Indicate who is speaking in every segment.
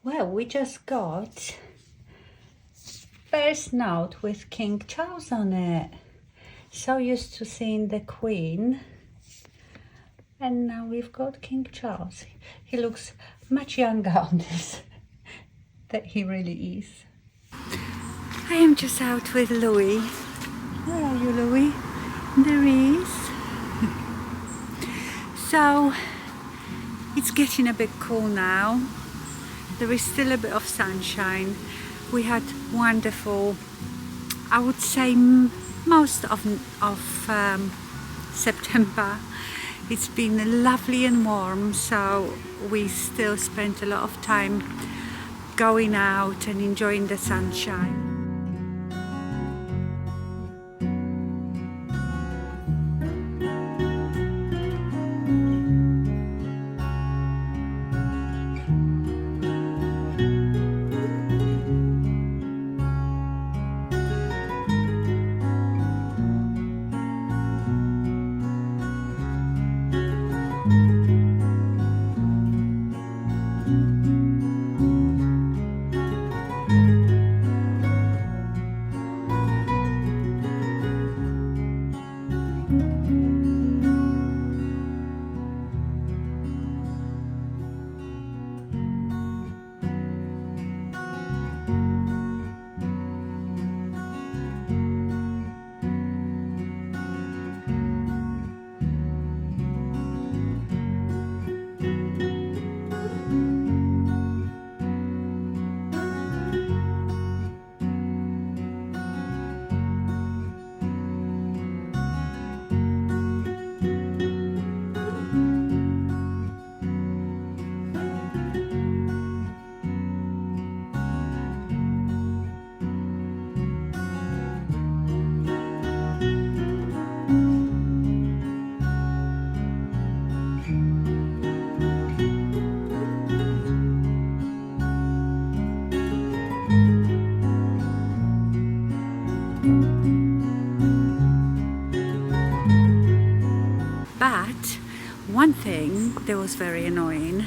Speaker 1: Well, we just got first note with King Charles on it. So used to seeing the Queen, and now we've got King Charles. He looks much younger on this than he really is. I am just out with Louis. Where are you, Louis? There he is. So it's getting a bit cool now. There is still a bit of sunshine. We had wonderful, I would say most of September. It's been lovely and warm, so we still spent a lot of time going out and enjoying the sunshine. But one thing that was very annoying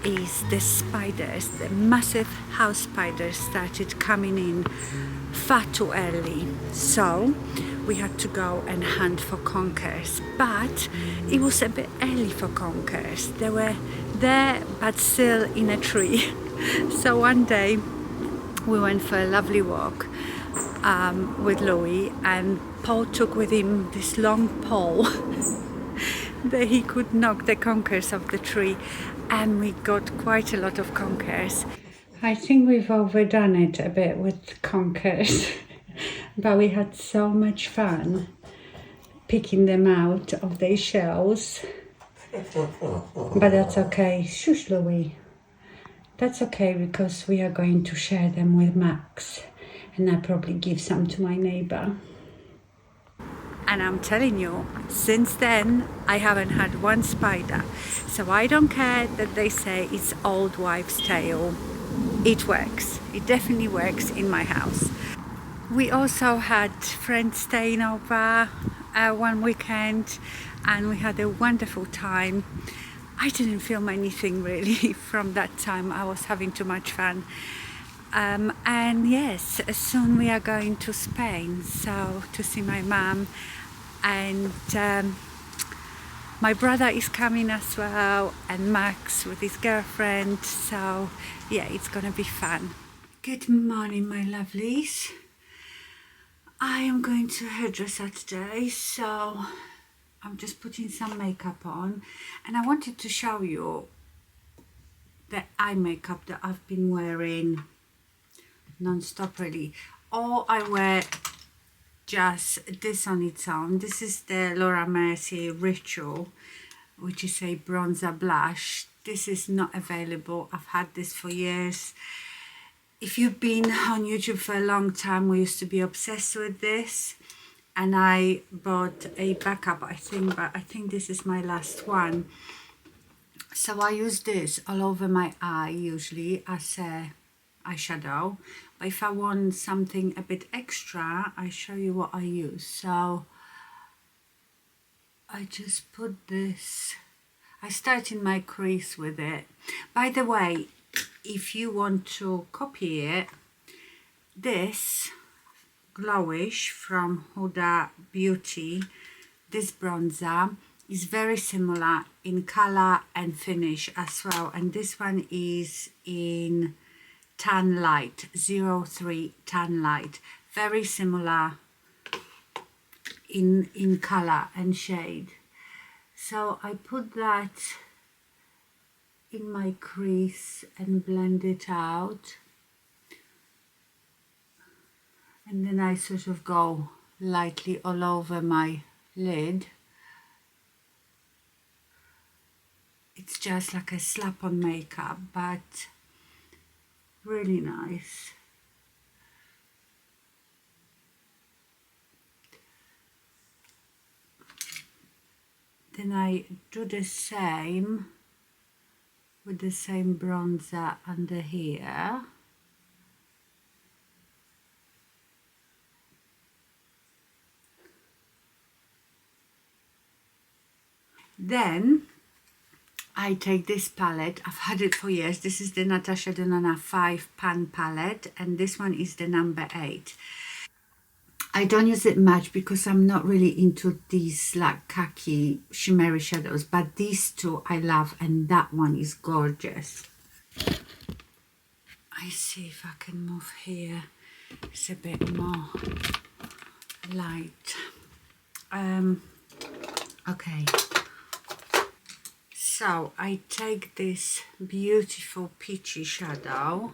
Speaker 1: is the spiders. The massive house spiders started coming in far too early, so we had to go and hunt for conkers. But it was a bit early for conkers. They were there but still in a tree. So one day we went for a lovely walk with Louis, and Paul took with him this long pole that he could knock the conkers off the tree, and we got quite a lot of conkers. I think we've overdone it a bit with conkers, but we had so much fun picking them out of their shells. But that's okay. Shush, Louis. That's okay, because we are going to share them with Max, and I'll probably give some to my neighbor. And I'm telling you, since then I haven't had one spider. So I don't care that they say it's old wives' tale. It works. It definitely works in my house. We also had friends staying over one weekend, and we had a wonderful time. I didn't film anything really from that time. I was having too much fun. And yes, soon we are going to Spain, so to see my mum, and my brother is coming as well, and Max with his girlfriend. So yeah, it's gonna be fun. Good morning, my lovelies. I am going to hairdresser today, so I'm just putting some makeup on, and I wanted to show you the eye makeup that I've been wearing non-stop really. Or I wear just this on its own. This is the Laura Mercier Ritual, which is a bronzer blush. This is not available. I've had this for years. If you've been on YouTube for a long time, we used to be obsessed with this, and I bought a backup, I think, but I think this is my last one. So I use this all over my eye usually as a eyeshadow, but if I want something a bit extra, I show you what I use. So I just put this, I start in my crease with it. By the way, if you want to copy it, this Glowish from Huda Beauty, this bronzer is very similar in color and finish as well, and this one is in tan light, 03 tan light, very similar in color and shade. So I put that in my crease and blend it out, and then I sort of go lightly all over my lid. It's just like a slap on makeup, but really nice. Then I do the same with the same bronzer under here. Then I take this palette, I've had it for years. This is the Natasha Denona 5 pan palette, and this one is the number 8. I don't use it much because I'm not really into these like khaki shimmery shadows, but these two I love, and that one is gorgeous. I see if I can move here. It's a bit more light. Okay. So I take this beautiful peachy shadow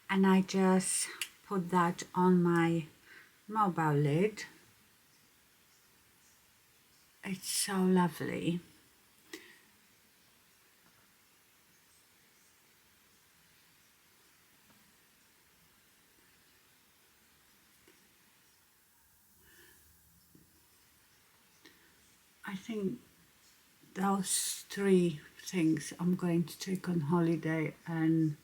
Speaker 1: and I just put that on my mobile lid. It's so lovely. I think those 3 things I'm going to take on holiday and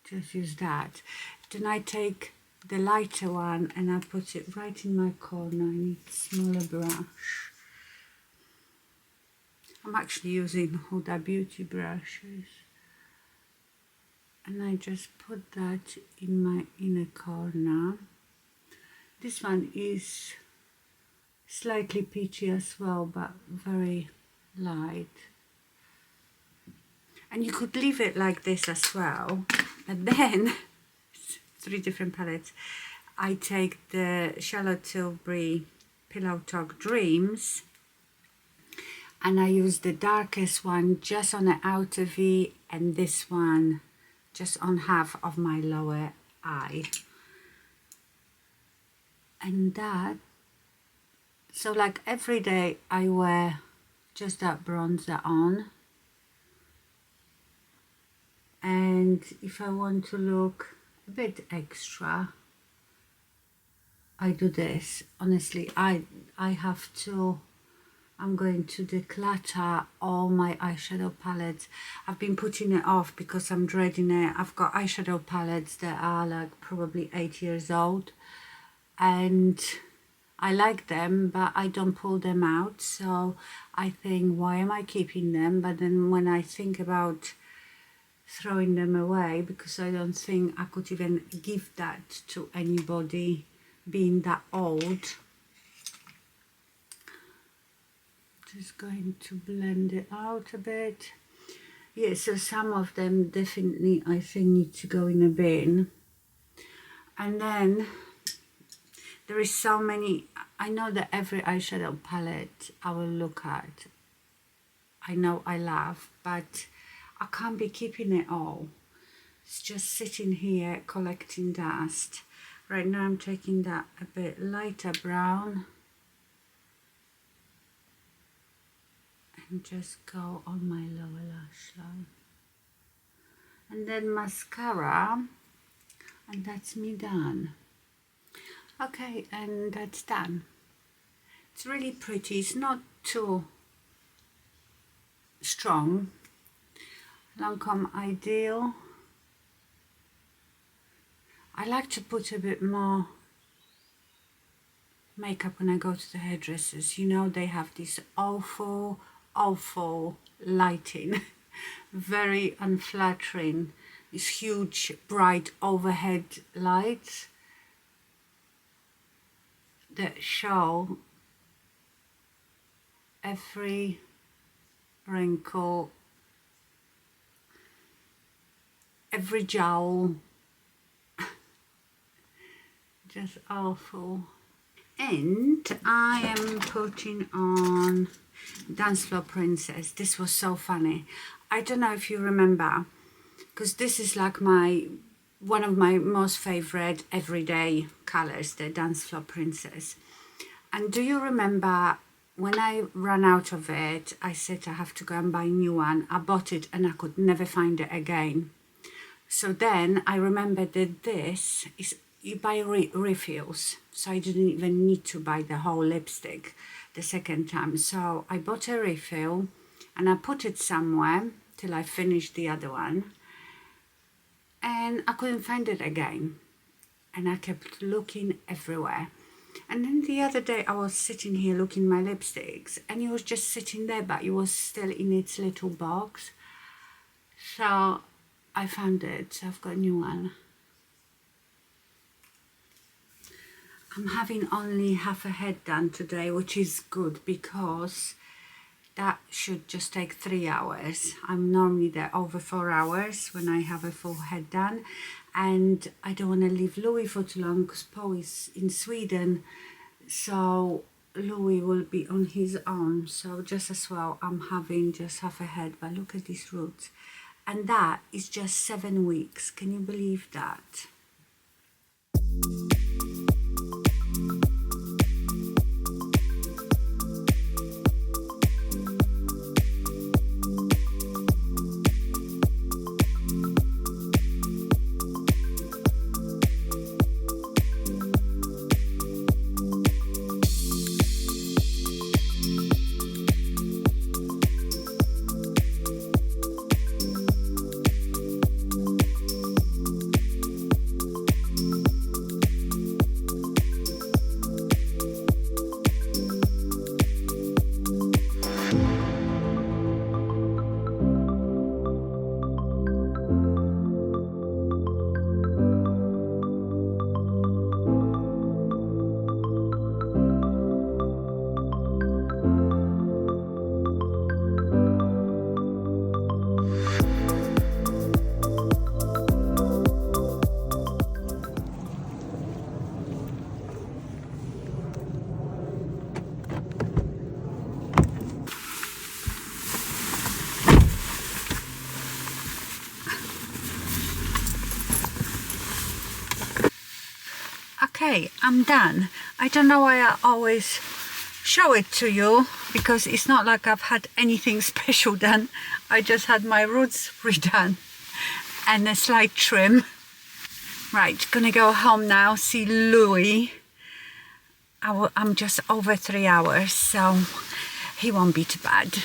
Speaker 1: just use that. Then I take the lighter one and I put it right in my corner. I need a smaller brush. I'm actually using Huda Beauty brushes. And I just put that in my inner corner. This one is slightly peachy as well, but very light. And you could leave it like this as well, but then 3 different palettes. I take the Charlotte Tilbury Pillow Talk Dreams and I use the darkest one just on the outer V and this one just on half of my lower eye. And that, so like every day I wear just that bronzer on, and if I want to look a bit extra I do this. Honestly, I have to, I'm going to declutter all my eyeshadow palettes. I've been putting it off because I'm dreading it. I've got eyeshadow palettes that are like probably 8 years old and I like them, but I don't pull them out. So I think, why am I keeping them? But then when I think about throwing them away, because I don't think I could even give that to anybody being that old. Just going to blend it out a bit. Yeah, so some of them definitely I think need to go in a bin. And then there is so many, I know that every eyeshadow palette I will look at, I know I love, but I can't be keeping it all. It's just sitting here collecting dust. Right now I'm taking that a bit lighter brown and just go on my lower lash line. And then mascara, and that's me done. Okay, and that's done. It's really pretty. It's not too strong. Lancome Ideal. I like to put a bit more makeup when I go to the hairdressers. You know, they have this awful lighting very unflattering. These huge bright overhead lights that show every wrinkle, every jowl. Just awful. And I am putting on Dancefloor Princess. This was so funny. I don't know if you remember, because this is like one of my most favorite everyday colors, the Dancefloor Princess. And do you remember when I ran out of it, I said I have to go and buy a new one. I bought it and I could never find it again. So then I remembered that this is, you buy refills, so I didn't even need to buy the whole lipstick the second time. So I bought a refill and I put it somewhere till I finished the other one, and I couldn't find it again, and I kept looking everywhere. And then the other day I was sitting here looking at my lipsticks, and it was just sitting there, but it was still in its little box. So I found it, so I've got a new one. I'm having only half a head done today, which is good because that should just take 3 hours. I'm normally there over 4 hours when I have a full head done, and I don't want to leave Louis for too long because Paul is in Sweden, so Louis will be on his own. So just as well, I'm having just half a head, but look at these roots. And that is just 7 weeks. Can you believe that? Okay, I'm done. I don't know why I always show it to you, because it's not like I've had anything special done. I just had my roots redone and a slight trim. Right, gonna go home now, see Louis. I'm just over 3 hours, so he won't be too bad.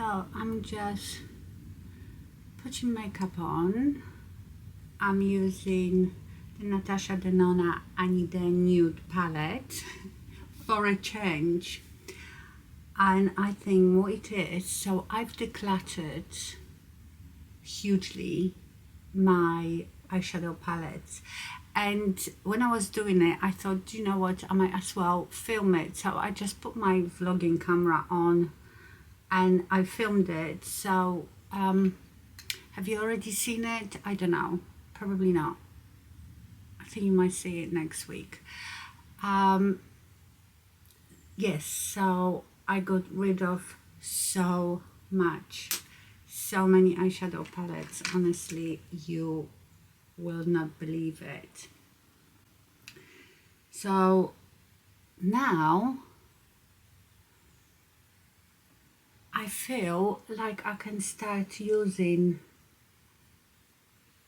Speaker 1: So I'm just putting makeup on. I'm using the Natasha Denona I Need a Nude palette for a change. And I think what it is, so I've decluttered hugely my eyeshadow palettes. And when I was doing it, I thought, you know what, I might as well film it. So I just put my vlogging camera on and I filmed it. So have you already seen it? I don't know, probably not. I think you might see it next week. Yes, so I got rid of so many eyeshadow palettes. Honestly, you will not believe it. So now I feel like I can start using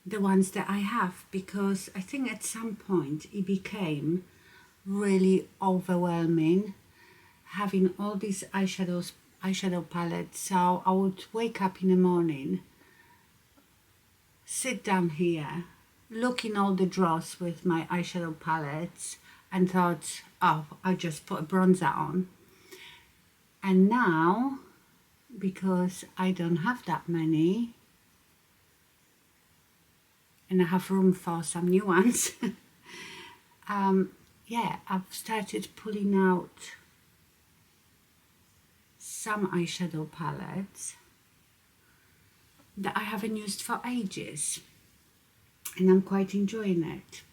Speaker 1: the ones that I have, because I think at some point it became really overwhelming having all these eyeshadow palettes. So I would wake up in the morning, sit down here, look in all the drawers with my eyeshadow palettes and thought, oh, I just put a bronzer on. And now, because I don't have that many and I have room for some new ones, yeah, I've started pulling out some eyeshadow palettes that I haven't used for ages, and I'm quite enjoying it.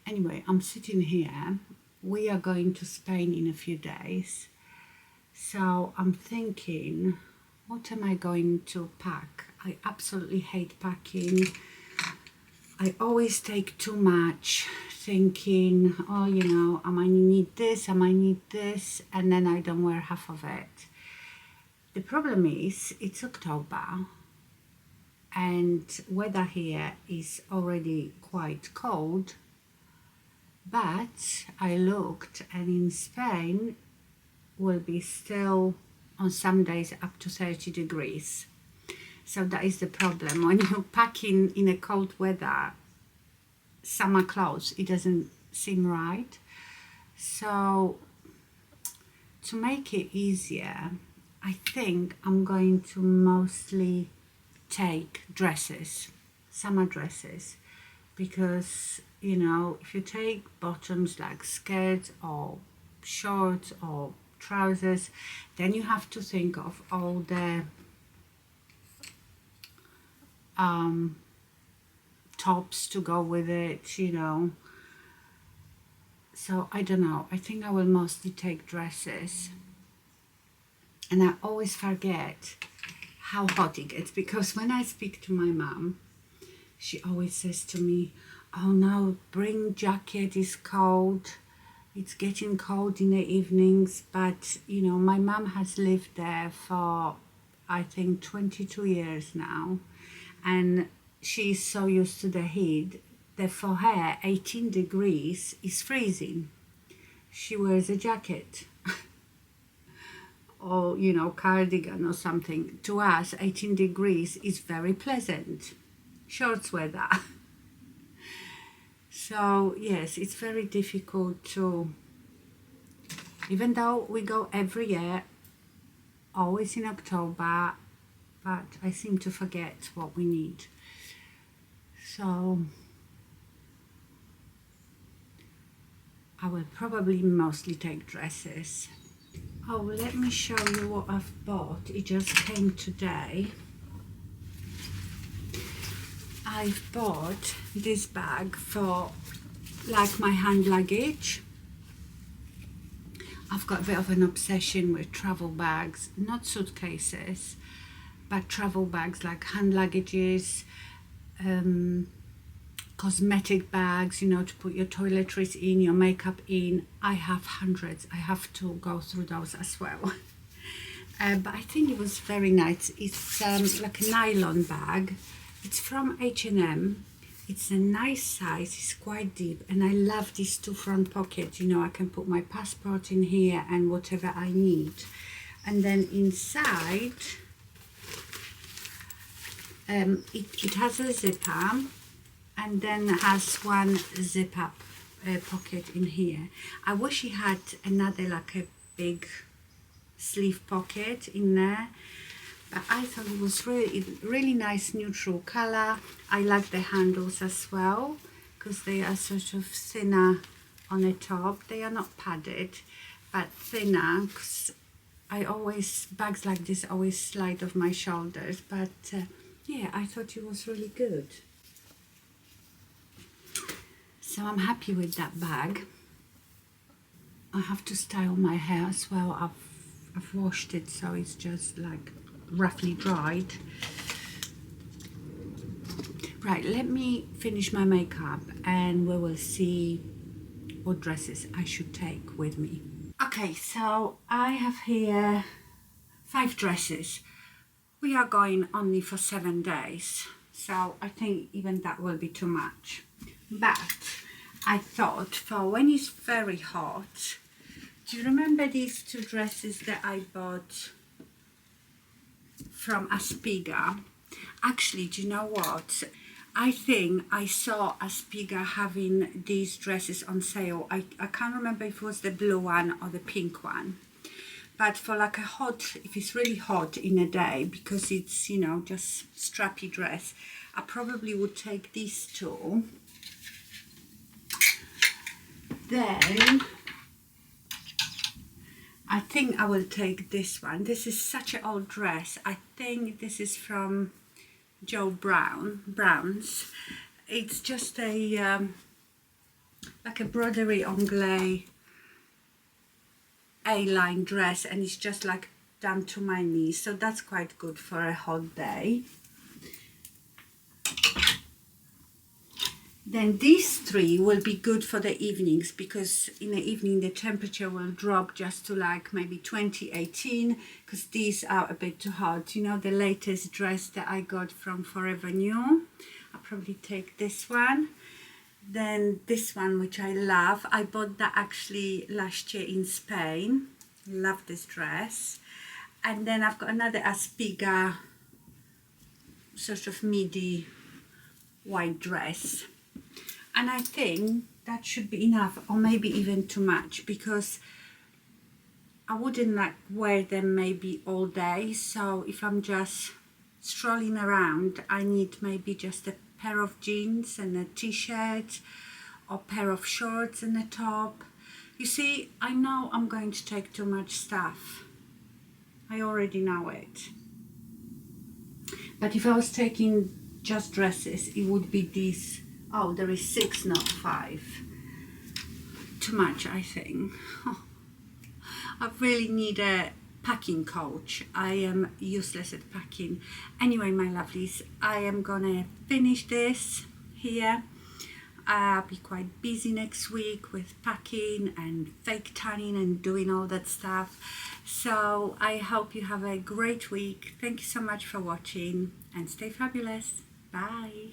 Speaker 1: Anyway, I'm sitting here. We are going to Spain in a few days, so I'm thinking, what am I going to pack? I absolutely hate packing. I always take too much, thinking, oh, you know, I might need this, I might need this, and then I don't wear half of it. The problem is, it's October and weather here is already quite cold, but I looked and in Spain will be still on some days up to 30 degrees. So that is the problem. When you're packing in a cold weather, summer clothes, it doesn't seem right. So to make it easier, I think I'm going to mostly take dresses, summer dresses, because, you know, if you take bottoms like skirts or shorts or trousers, then you have to think of all the tops to go with it, you know. So I don't know, I think I will mostly take dresses. And I always forget how hot it gets, because when I speak to my mom, she always says to me, oh no, bring jacket, it's cold, it's getting cold in the evenings. But you know, my mom has lived there for I think 22 years now, and she's so used to the heat that for her 18 degrees is freezing. She wears a jacket or, you know, cardigan or something. To us, 18 degrees is very pleasant, shorts weather. So yes, it's very difficult to, even though we go every year, always in October, but I seem to forget what we need. So I will probably mostly take dresses. Oh, let me show you what I've bought. It just came today. I've bought this bag for like my hand luggage. I've got a bit of an obsession with travel bags, not suitcases, but travel bags like hand luggages, cosmetic bags, you know, to put your toiletries in, your makeup in. I have hundreds. I have to go through those as well. But I think it was very nice. It's like a nylon bag. It's from H&M. It's a nice size. It's quite deep, and I love these two front pockets. You know, I can put my passport in here and whatever I need. And then inside it has a zipper and then has one zip up pocket in here. I wish it had another like a big sleeve pocket in there, but I thought it was really nice neutral color. I like the handles as well because they are sort of thinner on the top. They are not padded but thinner, because bags like this always slide off my shoulders, but yeah, I thought it was really good. So I'm happy with that bag. I have to style my hair as well. I've washed it, so it's just like roughly dried. Right, let me finish my makeup and we will see what dresses I should take with me. Okay, so I have here 5 dresses. We are going only for 7 days, so I think even that will be too much. But I thought for when it's very hot, do you remember these 2 dresses that I bought from Aspiga? Actually, do you know what? I think I saw Aspiga having these dresses on sale. I can't remember if it was the blue one or the pink one. But for like a hot, if it's really hot in a day, because it's, you know, just strappy dress, I probably would take these 2. Then I think I will take this one. This is such an old dress. I think this is from Joe Brown's. It's just a like a broderie anglais A-line dress, and it's just like down to my knees, so that's quite good for a hot day. Then these 3 will be good for the evenings, because in the evening the temperature will drop just to like maybe 20, 18, because these are a bit too hot. You know, the latest dress that I got from Forever New, I'll probably take this one. Then this one, which I love, I bought that actually last year in Spain. Love this dress. And then I've got another Aspiga sort of midi white dress. And I think that should be enough, or maybe even too much, because I wouldn't like wear them maybe all day. So if I'm just strolling around, I need maybe just a pair of jeans and a t-shirt, or pair of shorts and a top. You see, I know I'm going to take too much stuff. I already know it. But if I was taking just dresses, it would be these. Oh, there is 6, not 5. Too much, I think. Oh, I really need a packing coach. I am useless at packing. Anyway, my lovelies, I am gonna finish this here. I'll be quite busy next week with packing and fake tanning and doing all that stuff. So I hope you have a great week. Thank you so much for watching, and stay fabulous. Bye.